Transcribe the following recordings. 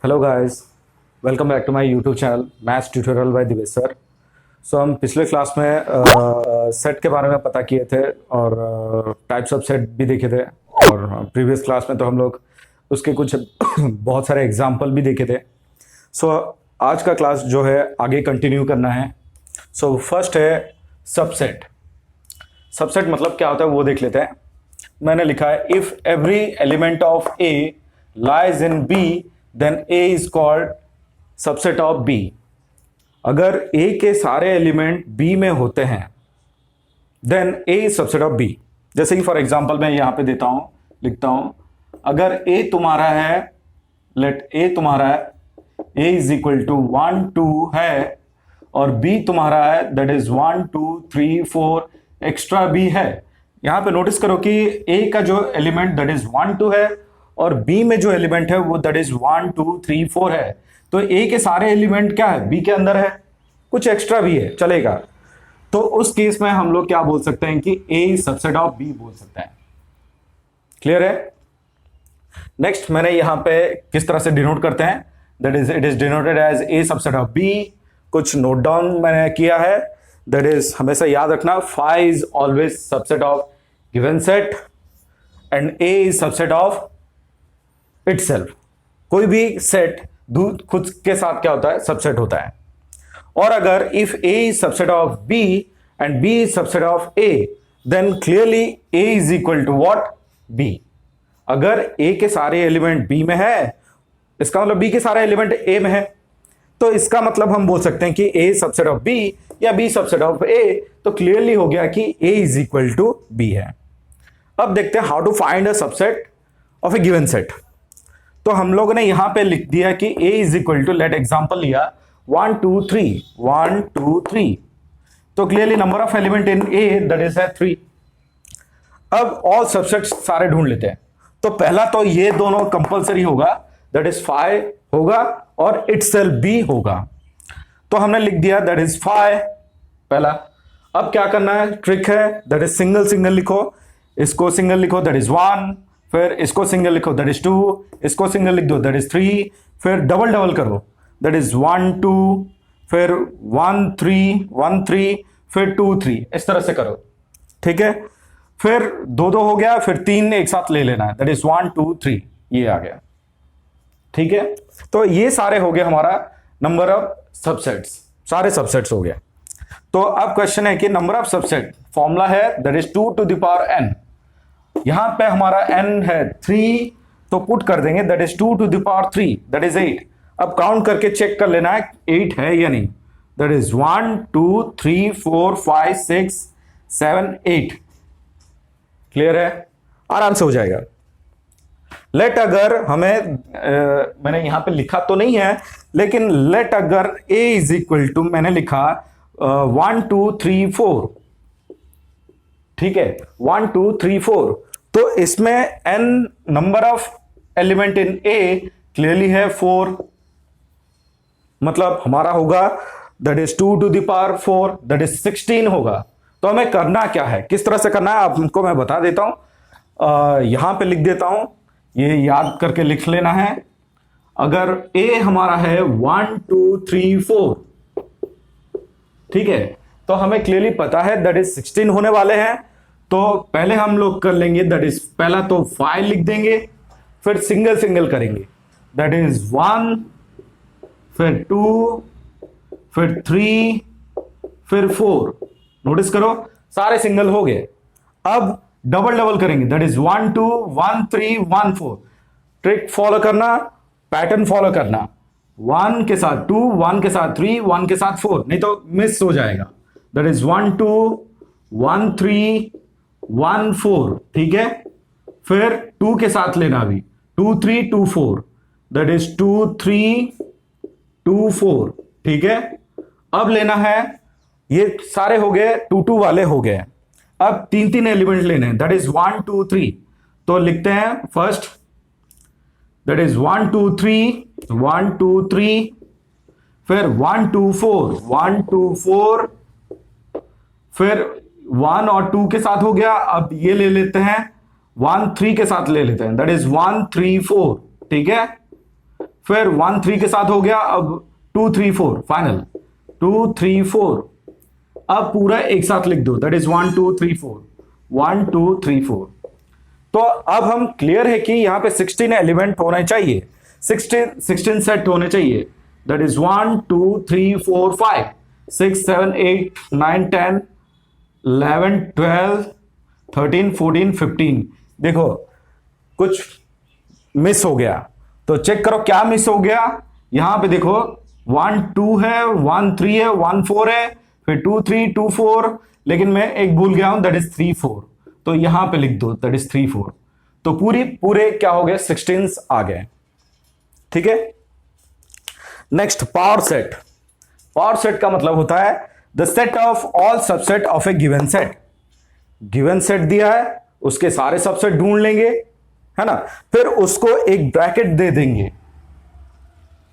Hello guys, welcome back to my YouTube channel maths tutorial by Divesh sir. So हम पिछले class में set के बारे में पता किए थे और टाइप्स ऑफ सेट भी देखे थे। और प्रीवियस क्लास में तो हम लोग उसके कुछ बहुत सारे एग्जाम्पल भी देखे थे। सो आज का क्लास जो है आगे कंटिन्यू करना है। सो फर्स्ट है सबसेट। सबसेट मतलब क्या होता है वो देख लेते हैं। मैंने लिखा है if every element of A lies in B then A is called subset of B. अगर ए के सारे एलिमेंट बी में होते हैं then A is subset of B. जैसे कि फॉर एग्जांपल मैं यहां पे देता हूं, लिखता हूं, अगर ए तुम्हारा है, लेट ए तुम्हारा है, ए इज इक्वल टू 1 2 है और बी तुम्हारा है दैट इज 1 2 3 4 एक्स्ट्रा बी है। यहां पे नोटिस करो कि ए का जो एलिमेंट दैट इज 1 2 है और बी में जो एलिमेंट है वो दैट इज 1 2 3 4 है। तो ए के सारे एलिमेंट क्या है, बी के अंदर है, कुछ एक्स्ट्रा भी है, चलेगा। तो उस केस में हम लोग क्या बोल सकते हैं कि ए सबसेट ऑफ बी बोल सकते हैं। क्लियर है? नेक्स्ट मैंने यहां पे किस तरह से डिनोट करते हैं, that is it is denoted as A subset of B. कुछ नोट डाउन मैंने किया है, दैट इज हमेशा याद रखना, phi is always subset of given set and A is subset of itself. कोई भी सेट खुद के साथ क्या होता है, सबसेट होता है। और अगर if A is subset of B and B is subset of A then clearly A is equal to what, B. अगर ए के सारे एलिमेंट बी में है, इसका मतलब बी के सारे एलिमेंट ए में है, तो इसका मतलब हम बोल सकते हैं कि ए सबसेट ऑफ बी या बी सबसेट ऑफ ए। तो क्लियरली हो गया कि A is equal to B है। अब देखते हैं how to find a subset of a given set. तो हम लोगों ने यहां पे लिख दिया कि a is equal to, let example लिया 1 2 3 1 2 3। तो क्लियरली number of element in a that is है 3। अब ऑल सबसेट्स सारे ढूंढ लेते हैं। तो पहला तो ये दोनों कंपलसरी होगा, दैट इज 5 होगा और इटसेल्फ भी होगा। तो हमने लिख दिया दैट इज 5 पहला। अब क्या करना है, ट्रिक है, दैट इज सिंगल सिंगल लिखो, इसको सिंगल लिखो दैट इज 1, फिर इसको सिंगल लिखो दैट इज 2, इसको सिंगल लिख दो दैट इज 3, फिर डबल डबल करो दैट इज 1 2, फिर 1 3 1 3, फिर 2 3, इस तरह से करो। ठीक है, फिर दो दो हो गया, फिर 3 एक साथ ले लेना है दैट इज 1 2 3, ये आ गया। ठीक है, तो ये सारे हो गए हमारा नंबर ऑफ सबसेट्स, सारे सबसेट्स हो गए। तो अब क्वेश्चन है कि नंबर ऑफ सबसेट फॉर्मूला है that is 2 to the power n। यहां पे हमारा n है 3, तो पुट कर देंगे that is 2 to the power 3 that is 8। अब काउंट करके चेक कर लेना है 8 है या नहीं, दैट इज 1 2 3 4 5 6 7 8। क्लियर है? आराम से हो जाएगा। लेट अगर हमें मैंने यहां पे लिखा तो नहीं है, लेकिन लेट अगर a इज इक्वल टू, मैंने लिखा 1 2 3 4। ठीक है, 1 2 3 4। तो इसमें n number of element in a clearly है 4, मतलब हमारा होगा that is 2 to the power 4 that is 16 होगा। तो हमें करना क्या है, किस तरह से करना है आपको मैं बता देता हूं। यहां पे लिख देता हूं, ये याद करके लिख लेना है। अगर a हमारा है 1 2 3 4, ठीक है, तो हमें क्लियरली पता है दैट इज 16 होने वाले हैं। तो पहले हम लोग कर लेंगे दैट इज, पहला तो 5 लिख देंगे, फिर सिंगल सिंगल करेंगे दैट इज 1, फिर 2, फिर 3, फिर 4। नोटिस करो सारे सिंगल हो गए। अब डबल डबल करेंगे दैट इज 1 2 1 3 1 4। ट्रिक फॉलो करना, पैटर्न फॉलो करना, 1 के साथ 2, 1 के साथ 3, 1 के साथ 4, नहीं तो मिस हो जाएगा। That is 1 2 1 3 1 4। ठीक है, फिर 2 के साथ लेना भी 2 3 2 4, दैट इज 2 3 2 4। ठीक है, अब लेना है, ये सारे हो गए 2 2 वाले हो गए। अब 3 3 एलिमेंट लेने हैं दैट इज 1 2 3। तो लिखते हैं फर्स्ट दैट इज 1 2 3 1 2 3, फिर 1 2 4 1 2 4, फिर 1 और 2 के साथ हो गया। अब ये ले लेते हैं 1 3 के साथ ले लेते हैं दैट इज 1 3 4। ठीक है, फिर 1 3 के साथ हो गया, अब 2 3 4 फाइनल 2 3 4, अब पूरा एक साथ लिख दो, दैट इज 1 2 3 4 1 2 3 4। तो अब हम क्लियर है कि यहां पे 16 एलिमेंट होने चाहिए, 16 सेट होने चाहिए, दैट इज 1 2 3 4 5 6 7 8 9 10 11 12 13 14 15। देखो कुछ मिस हो गया, तो चेक करो क्या मिस हो गया। यहां पे देखो 1 2 है, 1 3 है, 1 4 है, फिर 2 3 2 4, लेकिन मैं एक भूल गया हूं, दैट इज 3 4, तो यहां पे लिख दो दैट इज 3 4। तो पूरे क्या हो गए, 16 आ गए। ठीक है, next power set. Power set का मतलब होता है the set of all subset of a given set. Given set दिया है, उसके सारे सबसेट ढूंढ लेंगे, है ना, फिर उसको एक ब्रैकेट दे देंगे,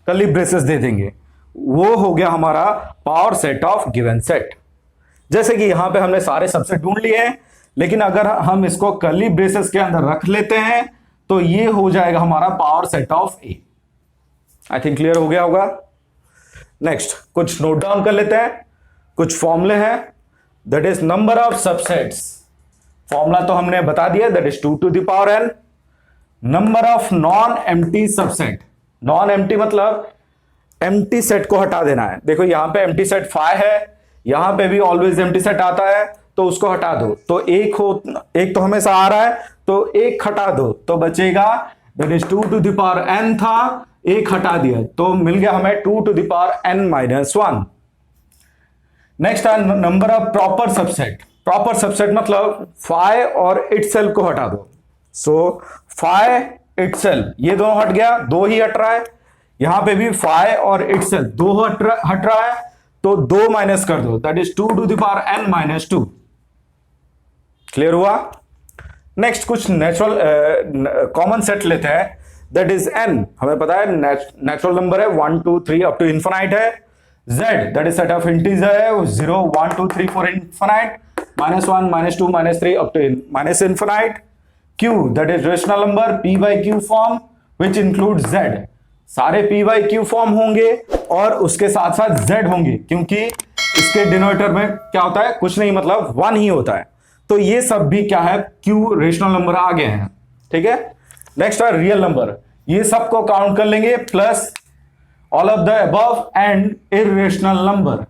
कर्ली ब्रेसेस दे देंगे, वो हो गया हमारा power set of given set. जैसे कि यहां पे हमने सारे सबसेट ढूंढ लिए हैं, लेकिन अगर हम इसको कर्ली ब्रेसेस के अंदर रख लेते हैं तो ये हो जाएगा हमारा power set of A. I think clear हो गया होगा। नेक्स्ट कुछ नोट डाउन कर लेते हैं, कुछ फॉर्मूले हैं, that is number of subsets. Formula तो हमने बता दिया, that is 2 to the power n। Number of non empty subset, non empty मतलब एम्प्टी सेट को हटा देना है। देखो यहां पे एम्प्टी सेट 5 है, यहां पे भी ऑलवेज एम्प्टी सेट आता है, तो उसको हटा दो, तो एक तो हमेशा आ रहा है, तो एक हटा दो तो बचेगा, that is 2 to the power n था, एक हटा दिया तो मिल गया हमें 2 to the power n minus 1। Next है number of proper subset. Proper subset मतलब फाइ और इटसेल्फ को हटा दो, सो फाइ इटसेल्फ ये दोनों हट गया, दो ही हट रहा है, यहां पे भी फाइ और इटसेल्फ दो हट रहा है, तो दो माइनस कर दो, that is 2 to the power n minus 2। Clear हुआ। नेक्स्ट कुछ नेचुरल कॉमन सेट लेते हैं, दैट इज n, हमें पता है नेचुरल नंबर है 1 2 3 अप टू इन्फिनाइट है। z that is set of integer है 0 1 2 3 4 infinite, -1 -2 -3 up to minus infinite. q that is rational number p by q form which include z, सारे p by q form होंगे और उसके साथ साथ z होंगे, क्योंकि इसके डिनोमिनेटर में क्या होता है, कुछ नहीं मतलब 1 ही होता है, तो ये सब भी क्या है, q रेशनल नंबर आ गए हैं। ठीक है, नेक्स्ट है रियल नंबर, ये सबको काउंट कर लेंगे plus all of the above and irrational number.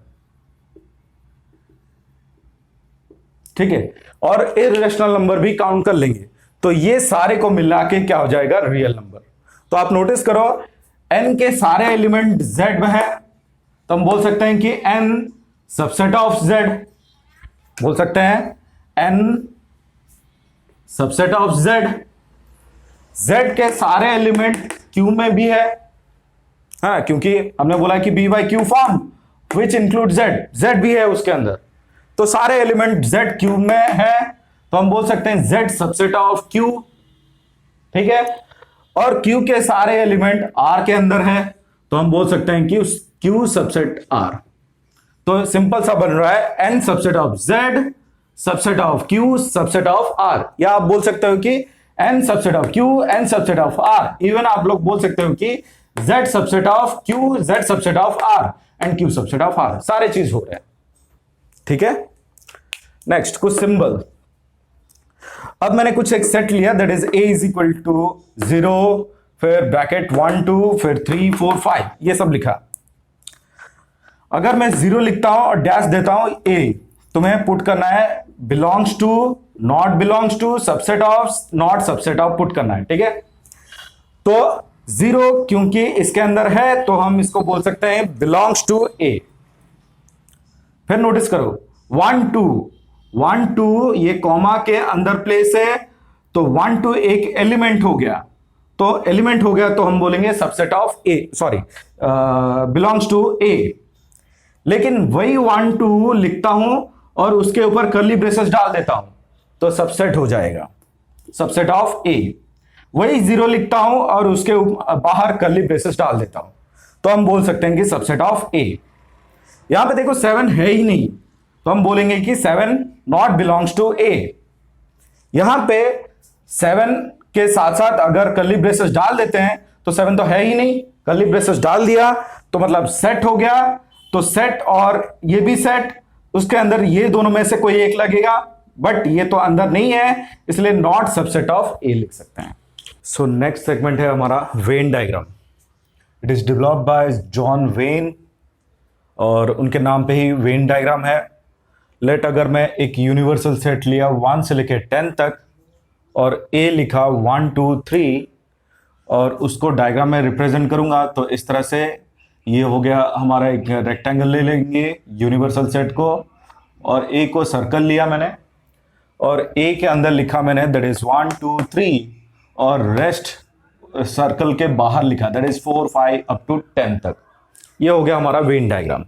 ठीक है, और इररेशनल नंबर भी काउंट कर लेंगे, तो ये सारे को मिला के क्या हो जाएगा, रियल नंबर। तो आप नोटिस करो n के सारे एलिमेंट z में है, तो हम बोल सकते हैं कि n सबसेट ऑफ z, बोल सकते हैं n subset of z। z के सारे एलिमेंट q में भी है, हाँ, क्योंकि हमने बोला कि b by q form which include z भी है उसके अंदर, तो सारे एलिमेंट z q में है, तो हम बोल सकते हैं z सबसेट ऑफ q। ठीक है, और q के सारे एलिमेंट r के अंदर है, तो हम बोल सकते हैं कि q सबसेट r। तो सिंपल सा बन रहा है n subset of z subset of q subset of r, या आप बोल सकते हो कि n subset of q n subset of r, even आप लोग बोल सकते हो कि z subset of q z subset of r and q subset of r, सारे चीज हो रहे हैं। ठीक है, नेक्स्ट कुछ सिंबल। अब मैंने कुछ एक सेट लिया, that is a is equal to 0, फिर ब्रैकेट 1 2 फिर 3 4 5, ये सब लिखा। अगर मैं 0 लिखता हूं और डैश देता हूं a, तुम्हें पुट करना है belongs to, not belongs to, subset of, not subset of put करना है। ठीक है, तो 0 क्योंकि इसके अंदर है तो हम इसको बोल सकते हैं बिलोंग्स टू a। फिर नोटिस करो 1 2 1 2 ये कॉमा के अंदर प्लेस है, तो 1 2 एक एलिमेंट हो गया, तो एलिमेंट हो गया तो हम बोलेंगे subset of A, sorry belongs to A. लेकिन वही 1 2 लिखता हूं और उसके ऊपर कर्ली ब्रेसेस डाल देता हूं, तो सबसेट हो जाएगा सबसेट ऑफ ए। वही 0 लिखता हूं और उसके बाहर कर्ली ब्रेसेस डाल देता हूं, तो हम बोल सकते हैं कि सबसेट ऑफ ए। यहां पे देखो 7 है ही नहीं, तो हम बोलेंगे कि 7 नॉट बिलोंग्स टू ए। यहां पे 7 के साथ साथ अगर कर्ली ब्रेसेस डाल देते हैं तो 7 तो है ही नहीं, कर्ली ब्रेसेस डाल दिया तो मतलब सेट हो गया। तो सेट और ये भी सेट, उसके अंदर ये दोनों में से कोई एक लगेगा, बट ये तो अंदर नहीं है, इसलिए नॉट सबसेट ऑफ ए लिख सकते हैं। सो नेक्स्ट सेगमेंट है हमारा Venn diagram. It is developed by John when और उनके नाम पे ही वेन डायग्राम है। लेट अगर मैं एक यूनिवर्सल सेट लिया 1 से लेकर 10 तक और ए लिखा 1 2 3 और उसको डायग्राम में रिप्रेजेंट करूंगा तो इस तरह से ये हो गया हमारा एक रेक्टेंगल ले लेंगे यूनिवर्सल सेट को, और ए को सर्कल लिया मैंने और ए के अंदर लिखा मैंने दैट इज 1 2 3 और रेस्ट सर्कल के बाहर लिखा दैट इज 4 5 अप टू 10 तक। ये हो गया हमारा वेन डायग्राम।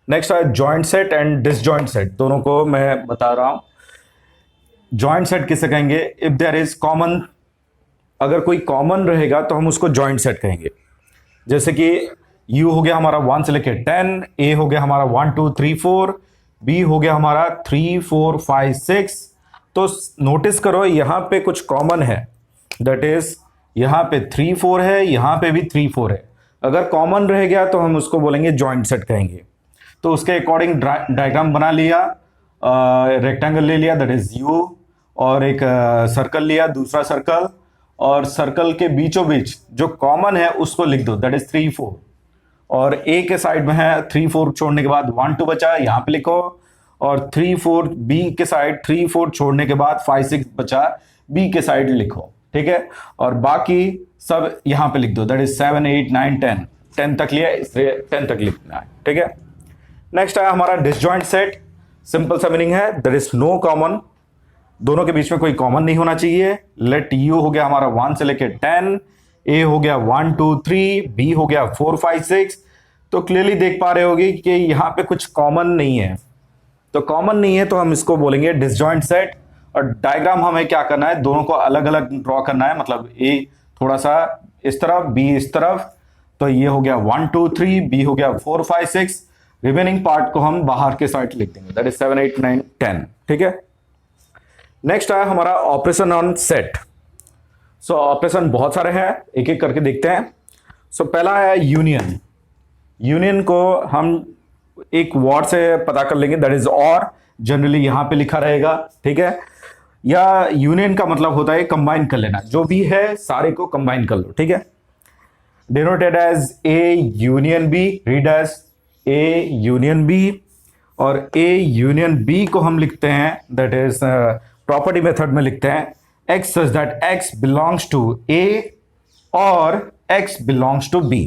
नेक्स्ट है joint set and disjoint set, दोनों को मैं बता रहा हूं। जॉइंट सेट किसे कहेंगे? इफ देयर इज कॉमन, अगर कोई कॉमन रहेगा तो हम उसको जॉइंट सेट कहेंगे। जैसे कि U हो गया हमारा 1 से लेकर 10, A हो गया हमारा 1 2 3 4, B हो गया हमारा 3 4 5 6। तो नोटिस करो यहां पे कुछ कॉमन है, दैट इज यहां पे 3 4 है, यहां पे भी 3 4 है। अगर कॉमन रह गया तो हम उसको बोलेंगे जॉइंट सेट कहेंगे। तो उसके अकॉर्डिंग डायग्राम बना लिया, रेक्टेंगल ले लिया दैट इज U, और एक सर्कल लिया, दूसरा सर्कल, और सर्कल के बीचों बीच जो कॉमन है उसको लिख दो दैट इज 3 4, और ए के साइड में है 3 4 छोड़ने के बाद 1 2 बचा, यहां पे लिखो, और 3 4 बी के साइड 3 4 छोड़ने के बाद 5 6 बचा, बी के साइड लिखो, ठीक है। और बाकी सब यहां पे लिख दो दैट इज 7 8 9 10, 10 तक लिया इसलिए 10 तक लिखना है, ठीक है। नेक्स्ट है हमारा डिसजॉइंट सेट। सिंपल सा मीनिंग है दैट इज नो कॉमन, दोनों के बीच में कोई कॉमन नहीं होना चाहिए। लेट U हो गया हमारा 1 से लेकर 10, A हो गया 1 2 3, B हो गया 4 5 6। तो क्लियरली देख पा रहे होगी कि यहां पे कुछ कॉमन नहीं है, तो कॉमन नहीं है तो हम इसको बोलेंगे डिसजॉइंट सेट। और डायग्राम हमें क्या करना है, दोनों को अलग अलग ड्रॉ करना है, मतलब A थोड़ा सा इस तरफ, B इस तरफ। तो ये हो गया 1 2 3, B हो गया 4 5 6, रिमेनिंग पार्ट को हम बाहर के साइड लिख देंगे दैट इज 7 8 9 10, ठीक है। नेक्स्ट है हमारा operation on set. So operation बहुत सारे हैं, एक एक करके देखते हैं। सो पहला है यूनियन। यूनियन को हम एक वर्ड से पता कर लेंगे दैट इज और, जनरली यहां पे लिखा रहेगा, ठीक है। या यूनियन का मतलब होता है कंबाइन कर लेना, जो भी है सारे को कंबाइन कर लो, ठीक है। Denoted as A union B, read as A union B, और ए यूनियन बी को हम लिखते हैं दैट इज प्रॉपर्टी मेथड में लिखते हैं x such that x belongs to A और x belongs to B।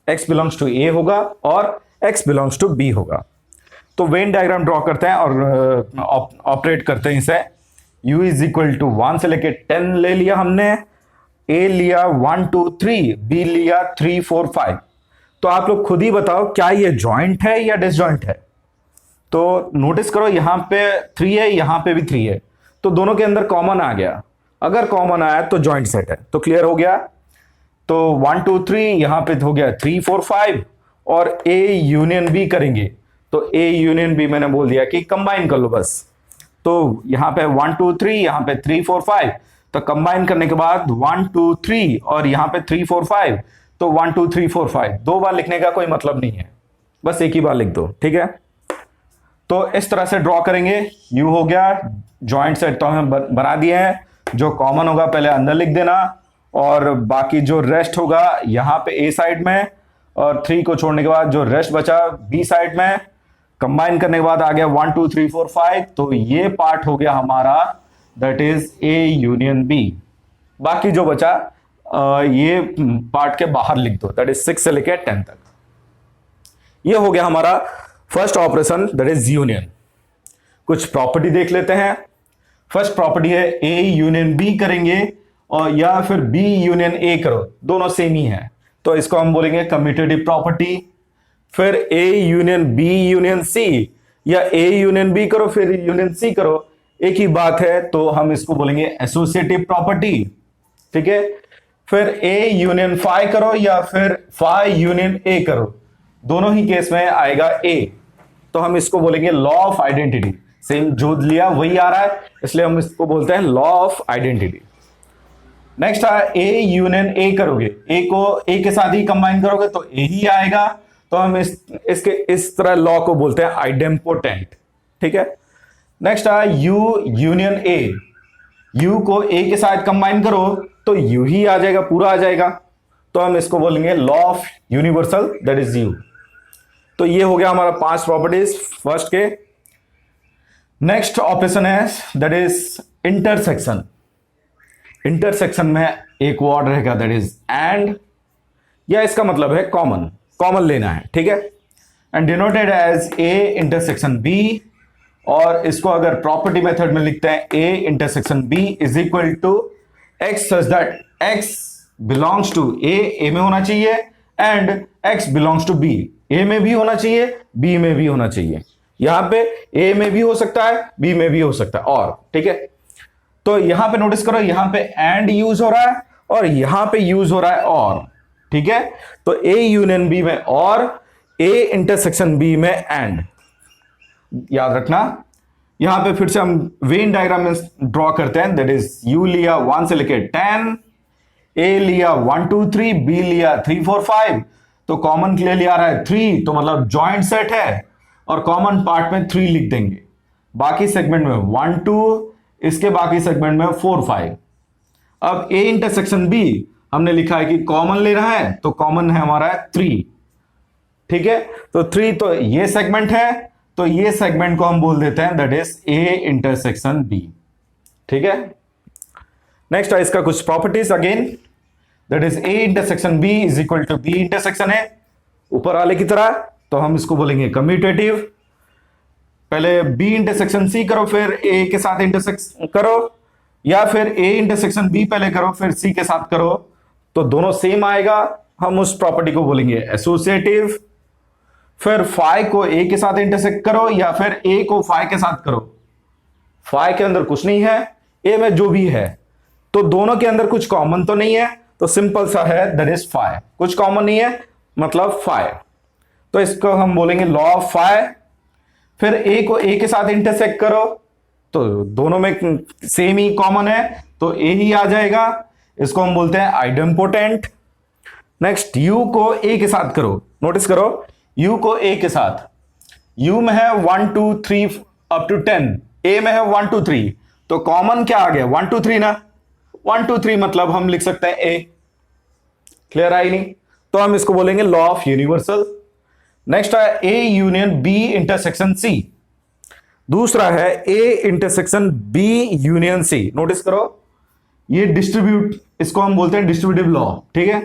x belongs to A होगा और x belongs to B होगा। तो वेन डायग्राम ड्रॉ करते हैं और ऑपरेट करते हैं इसे। U इज इक्वल टू 1 से लेके 10 ले लिया हमने, A लिया 1 2 3, B लिया 3 4 5। तो आप लोग खुद ही बताओ क्या ये जॉइंट है या डिसजॉइंट है। तो नोटिस करो यहां पे 3 है, यहां पे भी 3 है, तो दोनों के अंदर कॉमन आ गया। अगर कॉमन आया तो जॉइंट सेट है, तो क्लियर हो गया। तो 1 2 3 यहां पे हो गया 3 4 5, और A यूनियन B करेंगे तो A यूनियन B मैंने बोल दिया कि कंबाइन कर लो बस। तो यहां पे 1 2 3, यहां पे 3 4 5, तो कंबाइन करने के बाद 1 2 3 और यहां पे 3 4 5, तो 1 2 3 4 5 दो बार लिखने का कोई मतलब नहीं है, बस एक ही बार लिख दो, ठीक है। तो इस तरह से ड्रॉ करेंगे। U हो गया जॉइंट सेट तो हमें बना दिए हैं, जो कॉमन होगा पहले अंदर लिख देना, और बाकी जो रेस्ट होगा यहां पे A साइड में, और 3 को छोड़ने के बाद जो रेस्ट बचा B साइड में। कंबाइन करने के बाद आ गया 1 2 3 4 5, तो ये पार्ट हो गया हमारा that is A union B। बाकी जो बचा ये पार्ट के बाहर लिख दो दैट इज 6 से लेकर 10 तक। ये हो गया हमारा first operation that is union. कुछ प्रॉपर्टी देख लेते हैं। फर्स्ट प्रॉपर्टी है A यूनियन B करेंगे और या फिर B यूनियन A करो, दोनों सेम ही है, तो इसको हम बोलेंगे कम्यूटेटिव प्रॉपर्टी। फिर A union B union C, या A यूनियन B करो फिर यूनियन C करो, एक ही बात है, तो हम इसको बोलेंगे एसोसिएटिव प्रॉपर्टी, ठीक है। फिर A यूनियन फाई करो या फिर फाई यूनियन A करो, दोनों ही केस में आएगा A, तो हम इसको बोलेंगे लॉ ऑफ आइडेंटिटी। सेम जो लिया वही आ रहा है, इसलिए हम इसको बोलते हैं लॉ ऑफ आइडेंटिटी। नेक्स्ट है ए यूनियन ए करोगे, ए को ए के साथ ही कंबाइन करोगे तो ए ही आएगा, तो हम इसके इस तरह लॉ को बोलते हैं आइडेम्पोटेंट, ठीक है। नेक्स्ट है यू यूनियन ए, यू को ए के साथ कंबाइन करो तो यू ही आ जाएगा, पूरा आ जाएगा, तो हम इसको बोलेंगे law of universal, that is you. तो ये हो गया हमारा 5 प्रॉपर्टीज फर्स्ट के। नेक्स्ट ऑपरेशन है दैट इज इंटरसेक्शन। इंटरसेक्शन में एक वर्ड रहेगा दैट इज एंड, या इसका मतलब है कॉमन, कॉमन लेना है, ठीक है। And denoted as A intersection B, और इसको अगर प्रॉपर्टी मेथड में लिखते हैं A intersection B is equal to X such that X belongs to A में होना चाहिए, and X belongs to B, A में भी होना चाहिए, बी में भी होना चाहिए। यहां पे ए में भी हो सकता है, बी में भी हो सकता है, और ठीक है। तो यहां पे नोटिस करो, यहां पे एंड यूज हो रहा है और यहां पे यूज हो रहा है और, ठीक है। तो ए यूनियन बी में और, ए इंटरसेक्शन बी में एंड, याद रखना। यहां पे फिर से हम वेन डायग्राम में ड्रॉ करते हैं, दैट इज यू लिया 1 से लेके 10, ए लिया 1 2 3, बी लिया 3 4 5, तो कॉमन क्लियरली आ रहा है 3, तो मतलब जॉइंट सेट है, और कॉमन पार्ट में 3 लिख देंगे, बाकी सेगमेंट में 1 2, इसके बाकी सेगमेंट में 4 5। अब ए इंटरसेक्शन बी हमने लिखा है कि कॉमन ले रहा है, तो कॉमन है हमारा 3, ठीक है। तो 3 तो ये सेगमेंट है, तो ये सेगमेंट को हम बोल देते हैं that is A intersection B, ठीक है। नेक्स्ट है इसका कुछ properties again, that is A intersection B is equal to B intersection है ऊपर वाले की तरह, तो हम इसको बोलेंगे कम्यूटेटिव। पहले बी इंटरसेक्शन सी करो फिर ए के साथ इंटरसेक्शन करो, या फिर ए इंटरसेक्शन बी पहले करो फिर सी के साथ करो, तो दोनों सेम आएगा, हम उस प्रॉपर्टी को बोलेंगे एसोसिएटिव। फिर फाई को ए के साथ इंटरसेक्ट करो या फिर ए को फाई के साथ करो, फाई के अंदर कुछ नहीं है, ए में जो भी है, तो दोनों के अंदर कुछ कॉमन तो नहीं है, तो सिंपल सा है दैट इज फाई, कुछ कॉमन नहीं है मतलब फाई, तो इसको हम बोलेंगे लॉ ऑफ फाई। फिर ए को ए के साथ इंटरसेक्ट करो तो दोनों में सेम ही कॉमन है, तो ए ही आ जाएगा, इसको हम बोलते हैं आइडेम्पोटेंट। नेक्स्ट यू को ए के साथ करो, नोटिस करो यू को ए के साथ, यू में है 1 2 3 अप टू 10, ए में है 1 2 3, तो कॉमन क्या आ गया 1 2 3 ना, 1 2 3 मतलब हम लिख सकते हैं ए, क्लियर आई नहीं, तो हम इसको बोलेंगे लॉ ऑफ यूनिवर्सल। नेक्स्ट है A union B intersection C, दूसरा है A intersection B union C. Notice करो ये डिस्ट्रीब्यूट, इसको हम बोलते हैं डिस्ट्रीब्यूटिव लॉ, ठीक है।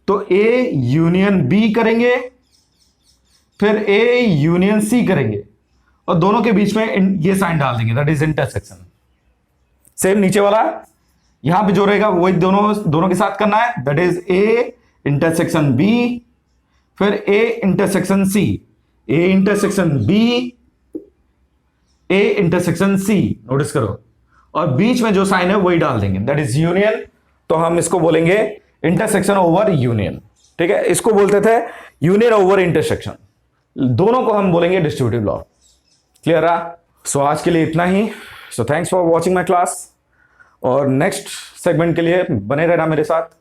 तो ए यूनियन बी करेंगे, फिर ए यूनियन सी करेंगे, और दोनों के बीच में ये साइन डाल देंगे दैट इज इंटरसेक्शन। सेम नीचे वाला यहां पे जो रहेगा वही दोनों के साथ करना है, that is A intersection B, फिर A intersection C, A intersection B, A intersection C, notice करो, और बीच में जो साइन है वही डाल देंगे दैट इज यूनियन, तो हम इसको बोलेंगे इंटरसेक्शन ओवर यूनियन, ठीक है। इसको बोलते थे यूनियन ओवर इंटरसेक्शन, दोनों को हम बोलेंगे डिस्ट्रीब्यूटिव लॉ, क्लियर है। सो आज के लिए इतना ही, so thanks for watching my class, और नेक्स्ट सेगमेंट के लिए बने रहना मेरे साथ।